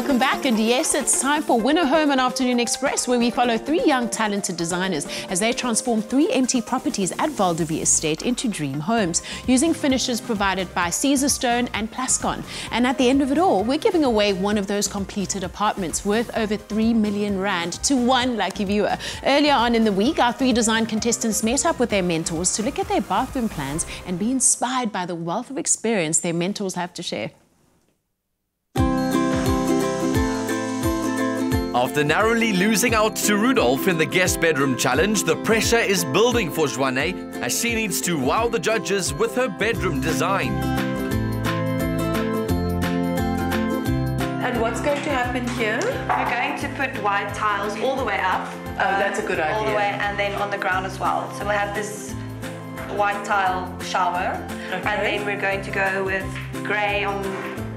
Welcome back, and yes, it's time for Winner Home on Afternoon Express, where we follow 3 young talented designers as they transform 3 empty properties at Valdevie Estate into dream homes, using finishes provided by Caesarstone and Plascon. And at the end of it all, we're giving away one of those completed apartments worth over 3 million rand to one lucky viewer. Earlier on in the week, our 3 design contestants met up with their mentors to look at their bathroom plans and be inspired by the wealth of experience their mentors have to share. After narrowly losing out to Rudolph in the guest bedroom challenge, the pressure is building for Juané as she needs to wow the judges with her bedroom design. And what's going to happen here? We're going to put white tiles all the way up. Oh, that's a good idea. All the way, and then on the ground as well. So we'll have this white tile shower, and then we're going to go with grey on.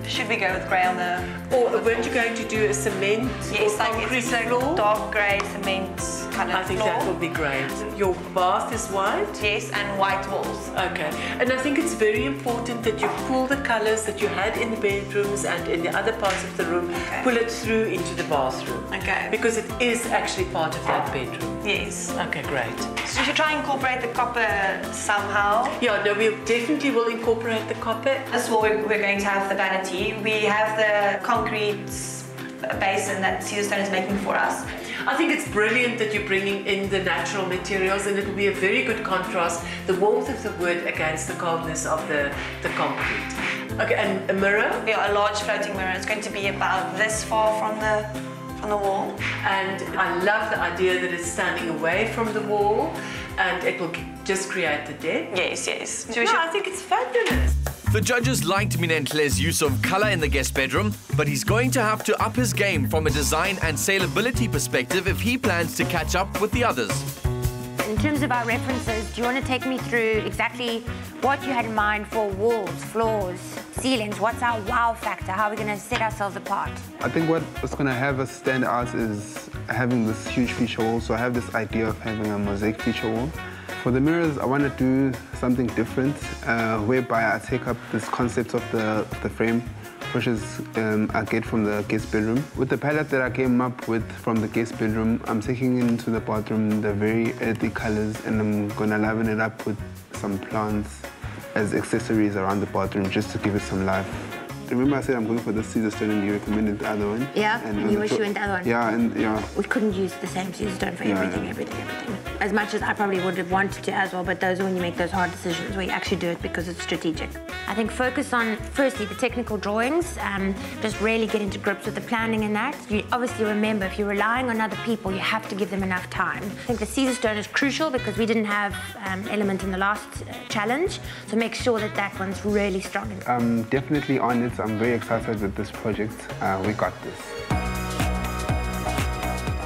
Should we go with grey on the? Or weren't you going to do a cement? Yes, or concrete it's like floor? dark grey cement kind of. I think floor. that would be great. Your bath is white? Yes, and white walls. Okay. And I think it's very important that you pull the colours that you had in the bedrooms and in the other parts of the room, pull it through into the bathroom. Okay. Because it is actually part of that bedroom. Yes. Okay, great. So we should try and incorporate the copper somehow. Yeah, no, we definitely will incorporate the copper. This wall, we're going to have the vanity. We have the concrete basin that Caesarstone is making for us. I think it's brilliant that you're bringing in the natural materials, and it will be a very good contrast, the warmth of the wood against the coldness of the concrete. Okay, and a mirror? Yeah, a large floating mirror. It's going to be about this far from the wall. And I love the idea that it's standing away from the wall, and it will just create the depth. Yes, yes. So I think it's fabulous. The judges liked Minenhle's use of colour in the guest bedroom, but he's going to have to up his game from a design and saleability perspective if he plans to catch up with the others. In terms of our references, do you want to take me through exactly what you had in mind for walls, floors, ceilings? What's our wow factor? How are we going to set ourselves apart? I think what's going to have us stand out is having this huge feature wall. So I have this idea of having a mosaic feature wall. For the mirrors, I want to do something different, whereby I take up this concept of the frame, which is I get from the guest bedroom. With the palette that I came up with from the guest bedroom, I'm taking into the bathroom the very earthy colors, and I'm gonna liven it up with some plants as accessories around the bathroom, just to give it some life. Remember I said I'm going for the Caesarstone and you recommended the other one? Yeah, and you wish you went the other one. Yeah, and yeah. We couldn't use the same Caesarstone for everything. As much as I probably would have wanted to as well, but those are when you make those hard decisions where you actually do it because it's strategic. I think focus on, firstly, the technical drawings, just really get into grips with the planning and that. You obviously remember, if you're relying on other people, you have to give them enough time. I think the Caesarstone is crucial because we didn't have element in the last challenge, so make sure that that one's really strong. I'm definitely on it. I'm very excited with this project. We got this.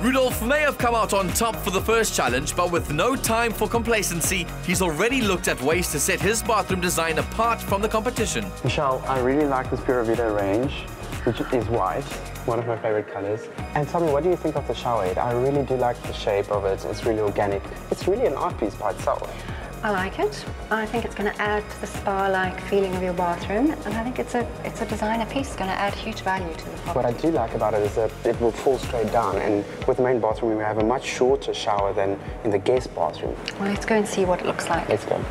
Rudolph may have come out on top for the first challenge, but with no time for complacency, he's already looked at ways to set his bathroom design apart from the competition. Michelle, I really like this Pura Vida range, which is white, one of my favorite colors. And tell me, what do you think of the shower head? I really do like the shape of it. It's really organic. It's really an art piece by itself. I like it. I think it's going to add to the spa-like feeling of your bathroom, and I think it's a designer piece. It's going to add huge value to the property. What I do like about it is that it will fall straight down, and with the main bathroom we have a much shorter shower than in the guest bathroom. Well, let's go and see what it looks like. Let's go.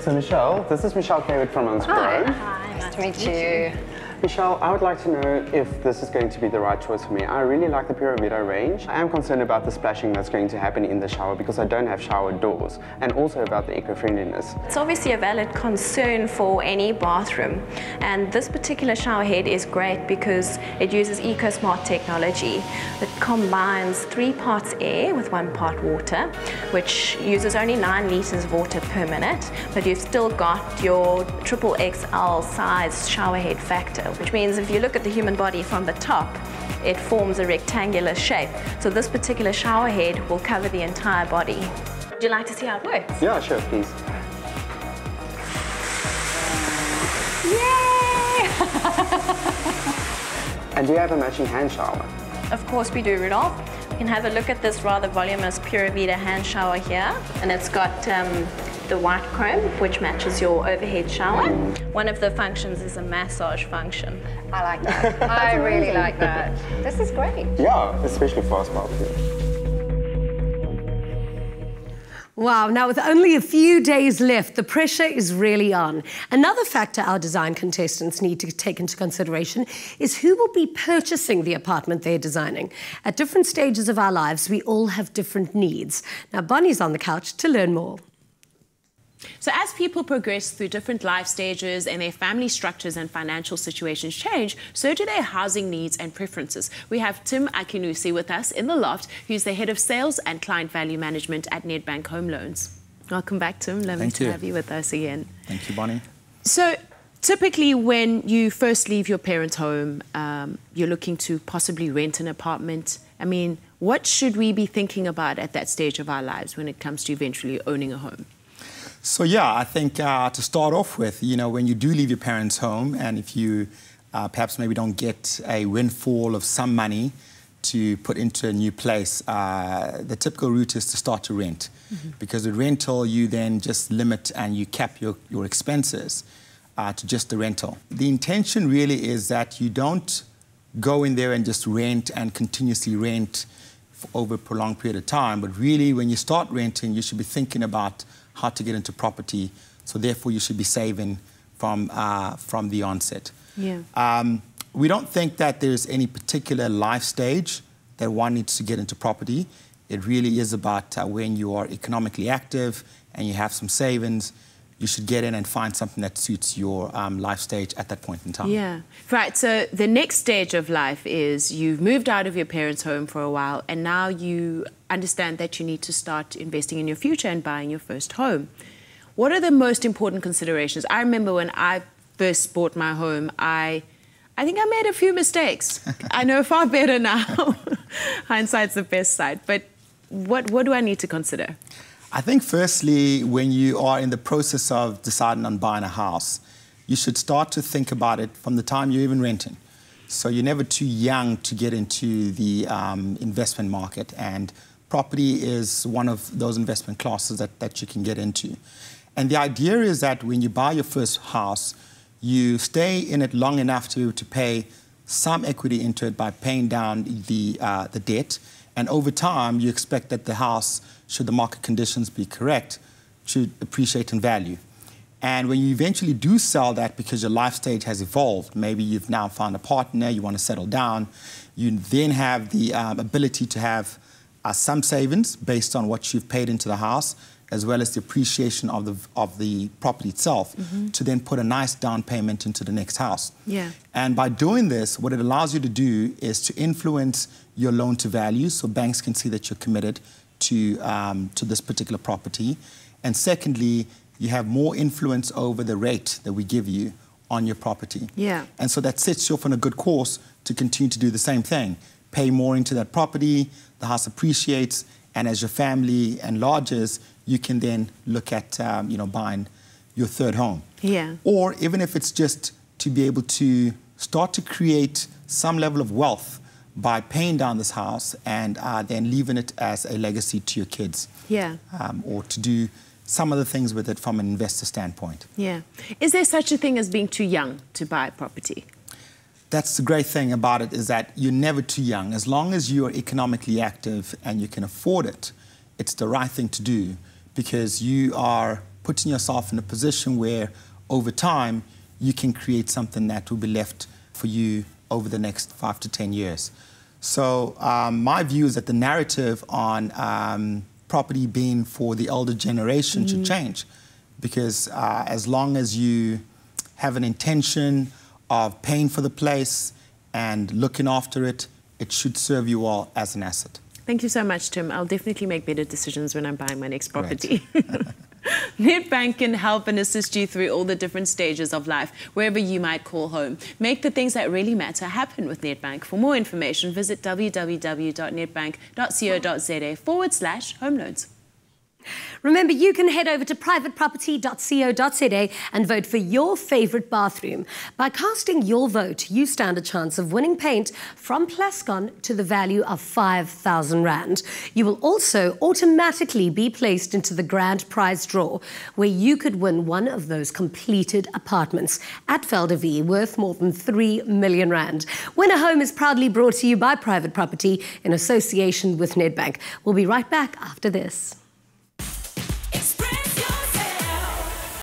So Michelle, this is Michele from Hansgrohe. Hi, nice to meet you. Michelle, I would like to know if this is going to be the right choice for me. I really like the Pura Vida range. I am concerned about the splashing that's going to happen in the shower because I don't have shower doors, and also about the eco-friendliness. It's obviously a valid concern for any bathroom, and this particular shower head is great because it uses eco-smart technology that combines 3 parts air with 1 part water, which uses only 9 liters of water per minute, but you've still got your XXL size shower head factor, which means if you look at the human body from the top, it forms a rectangular shape. So this particular shower head will cover the entire body. Would you like to see how it works? Yeah, sure, please. Yay! And do you have a matching hand shower? Of course we do, Rudolph. You can have a look at this rather voluminous Pura Vida hand shower here, and it's got the white chrome, which matches your overhead shower. One of the functions is a massage function. I like that. I really like that. This is great. Yeah, especially for us here. Wow, now with only a few days left, the pressure is really on. Another factor our design contestants need to take into consideration is who will be purchasing the apartment they're designing. At different stages of our lives, we all have different needs. Now, Bonnie's on the couch to learn more. So as people progress through different life stages and their family structures and financial situations change, so do their housing needs and preferences. We have Tim Akinnusi with us in the loft, who's the head of sales and client value management at Nedbank Home Loans. Welcome back, Tim. Lovely to have you with us again. Thank you, Bonnie. So typically when you first leave your parents' home, you're looking to possibly rent an apartment. I mean, what should we be thinking about at that stage of our lives when it comes to eventually owning a home? So yeah, I think to start off with, you know, when you do leave your parents' home, and if you perhaps maybe don't get a windfall of some money to put into a new place, the typical route is to start to rent. Because with rental, you then just limit and you cap your expenses to just the rental. The intention really is that you don't go in there and just rent and continuously rent for over a prolonged period of time, but really when you start renting, you should be thinking about how to get into property, so therefore you should be saving from the onset. Yeah. We don't think that there's any particular life stage that one needs to get into property. It really is about when you are economically active and you have some savings, you should get in and find something that suits your life stage at that point in time. Yeah, right. So the next stage of life is you've moved out of your parents' home for a while and now you understand that you need to start investing in your future and buying your first home. What are the most important considerations? I remember when I first bought my home, I think I made a few mistakes. I know far better now. Hindsight's the best side. But what do I need to consider? I think firstly, when you are in the process of deciding on buying a house, you should start to think about it from the time you're even renting. So you're never too young to get into the investment market, and property is one of those investment classes that you can get into. And the idea is that when you buy your first house, you stay in it long enough to pay some equity into it by paying down the debt. And over time, you expect that the house, should the market conditions be correct, should appreciate in value. And when you eventually do sell that because your life stage has evolved, maybe you've now found a partner, you want to settle down, you then have the ability to have some savings based on what you've paid into the house, as well as the appreciation of the property itself, to then put a nice down payment into the next house. Yeah. And by doing this, what it allows you to do is to influence your loan to value, so banks can see that you're committed to this particular property. And secondly, you have more influence over the rate that we give you on your property. Yeah. And so that sets you off on a good course to continue to do the same thing. Pay more into that property, the house appreciates, and as your family enlarges, you can then look at buying your third home. Yeah. Or even if it's just to be able to start to create some level of wealth by paying down this house and then leaving it as a legacy to your kids. Yeah. Or to do some other things with it from an investor standpoint. Yeah. Is there such a thing as being too young to buy property? That's the great thing about it, is that you're never too young. As long as you're economically active and you can afford it, it's the right thing to do, because you are putting yourself in a position where over time you can create something that will be left for you over the next 5 to 10 years. So my view is that the narrative on property being for the older generation should change, because as long as you have an intention of paying for the place and looking after it, it should serve you well as an asset. Thank you so much, Tim. I'll definitely make better decisions when I'm buying my next property. Nedbank can help and assist you through all the different stages of life, wherever you might call home. Make the things that really matter happen with Nedbank. For more information, visit www.nedbank.co.za/home loans. Remember, you can head over to privateproperty.co.za and vote for your favourite bathroom. By casting your vote, you stand a chance of winning paint from Plascon to the value of 5,000 Rand. You will also automatically be placed into the grand prize draw, where you could win one of those completed apartments at Veldevi worth more than 3 million Rand. Win a Home is proudly brought to you by Private Property in association with Nedbank. We'll be right back after this.